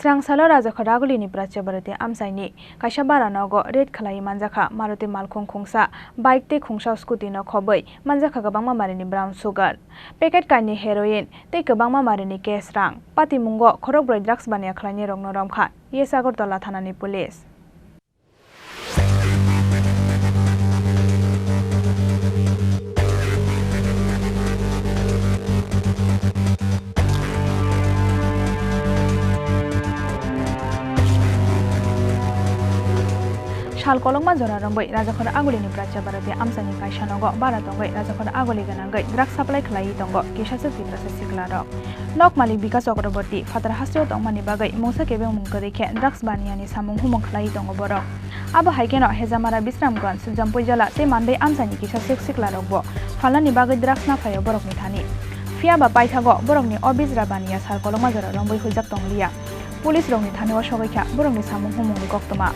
Srangsalo Raja Khoragulini Prachya Bharati Amchaini Kaisa Baranogo Red Khalai Manjakha Maruti Malkhung Khungsa Bike te Khungsa Scooty no Khobwi Manjakha Gabangma Marini Brown Sugar Packet Kaini Heroin te Gabangma Marini Case Rang Pati Mungo Khorokbwrwi drugs bania khlaini rokno romkha Yesagortola Thanani Police Shal kolongma jora rombai Raja Khoragulini Prachya Bharati Amchaini kaisa nogo Bharatongoi Raja Khoraguli ganangai drug supply khlai tongo kisase Tiprasa siklaro Lok Malik Vikas Chakraborty Fatar Hastio tongmani bagai Musa kebeng mungkrekhe drugs baniani samung humong khlai tongo borok Abo haikeno Hezamara Bisramganj Sujampoi jala te mandai Amchaini kisase siklarokbo Phalnai bagai drugs na phayo borokni thani Fiaba paithago borokni obizra bania shal kolongma jora rombai hujak tonglia Police rokni thani wa sogaikha borokni samung humongni koktoma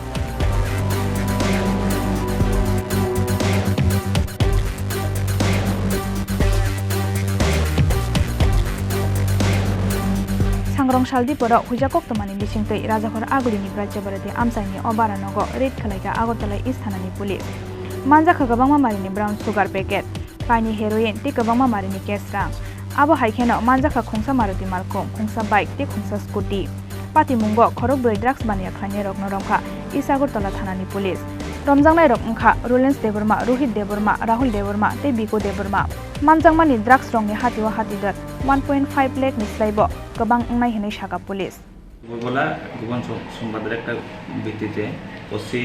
Sangrong Shaldi Poro Hujakok Tomani Bisingtei Raja Khoragulini Prachya Bharati Amchaini Obaranogo Red Khalaiga Agotala Isthanani Police Manjakha Gabangma Marini Brown Sugar Packet Kaini Heroin te Gabangma Marini Case Rang Abo haikeno Manjakha Khungsa Maruti Malkhung Khungsa Bike te Khungsa Scooty Pati Mungo Khorokbwrwi drugs bania khlaini rokno romkha Isagortola Thanani Police Romjangnai rok ongkha Rulens Deborma Rohit Deborma Rahul Deborma te Biko Deborma Manjangmani drugs rongni hatiwa hatidat 1.5 lakh nislaibo gabang ongnai hinai saga police বলা গোপন সংবাদের একটা ভিত্তিতে OC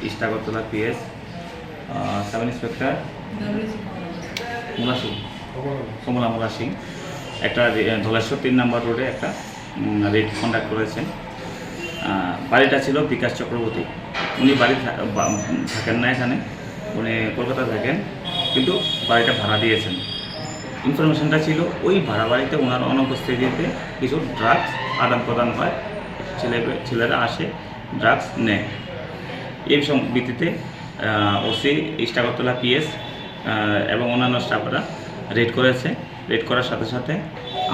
ইস্টাগরতলা PS sub inspector কমলা মোলা সিং একটা ধলেশ্বর 3 নম্বর রোডে একটা red conduct করেছেন বাড়িটা ছিল বিকাশ চক্রবর্তী উনি বাড়ি থাকেন না এখানে উনি কলকাতা থাকেন কিন্তু বাড়িটা ভাড়া দিয়েছেন ইনফরমেশনটা ছিল ওই ভাড়া বাড়িতে ওনার অনুপস্থিতিতে কিছু ড্রাগস আদান প্রদান হয় ছেলেরা আসে ড্রাগস নেয় এই ভিত্তিতে ওসি ইস্টাগরতলা পিএস এবং অন্যান্য স্টাফরা রেড করেছে রেড করার সাথে সাথে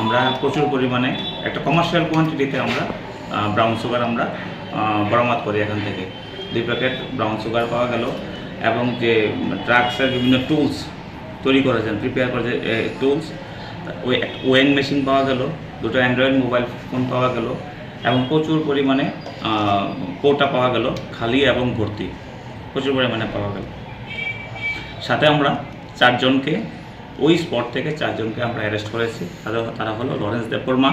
আমরা প্রচুর পরিমাণে একটা কমার্শিয়াল কোয়ান্টিটিতে আমরা ব্রাউন সুগার আমরা বরামদ করি এখান থেকে 2 প্যাকেট ব্রাউন সুগার পাওয়া গেল এবং যে ড্রাগসের বিভিন্ন টুলস তৈরি করেছেন প্রিপেয়ার করে টুলস ওয়েং মেশিন পাওয়া গেল 2টো অ্যান্ড্রয়েড মোবাইল ফোন পাওয়া গেল এবং প্রচুর পরিমাণে কোটা পাওয়া গেল খালি এবং ভর্তি প্রচুর পরিমাণে পাওয়া গেল সাথে আমরা 4 জনকে ওই স্পট থেকে 4 জনকে আমরা অ্যারেস্ট করেছি তারা হলো লরেন্স দেববর্মা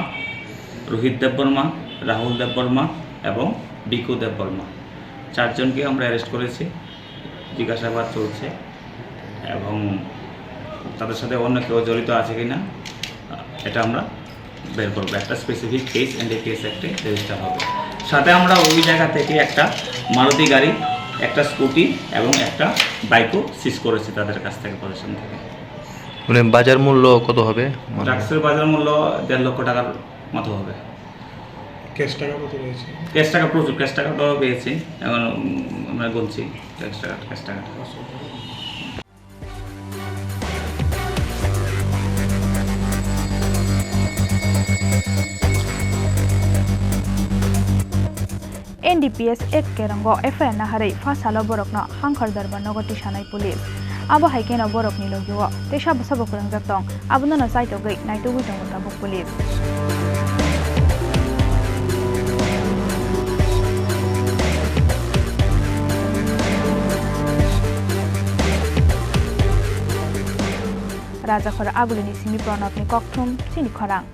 রোহিত দেববর্মা রাহুল দেববর্মা এবং বিকু দেববর্মা 4 জনকে আমরা অ্যারেস্ট করেছি জিজ্ঞাসাবাদ চলছে এবং তাদের সাথে অন্য কেউ জড়িত আছে কিনা এটা আমরা বের করব একটা স্পেসিফিক কেস এন্ড কেস অ্যাক্টে রেজিস্টার হবে সাথে আমরা ওই জায়গা থেকে একটা মারুতি গাড়ি একটা স্কুটি এবং একটা বাইকও সিজ করেছি তাদের কাছ থেকে পজিশন থেকে মানে বাজার মূল্য কত হবে ড্রাগসের বাজার মূল্য 1.5 লক্ষ টাকার মতো হবে ক্যাশ টাকা কত রয়েছে ক্যাশ টাকা প্রচুর ক্যাশ টাকাটাও পেয়েছি এখন আমরা বলছি ক্যাশ টাকা NDPS ek kerango FIR na harai fasalo borokno hangkhar darbar nogoti sanai police abo haikeno borokni logio te sab kurang jaktong abono na saito gai naito wi tong tabuk police Raja Khoragulini simi pranotni kokthum Chini Khorang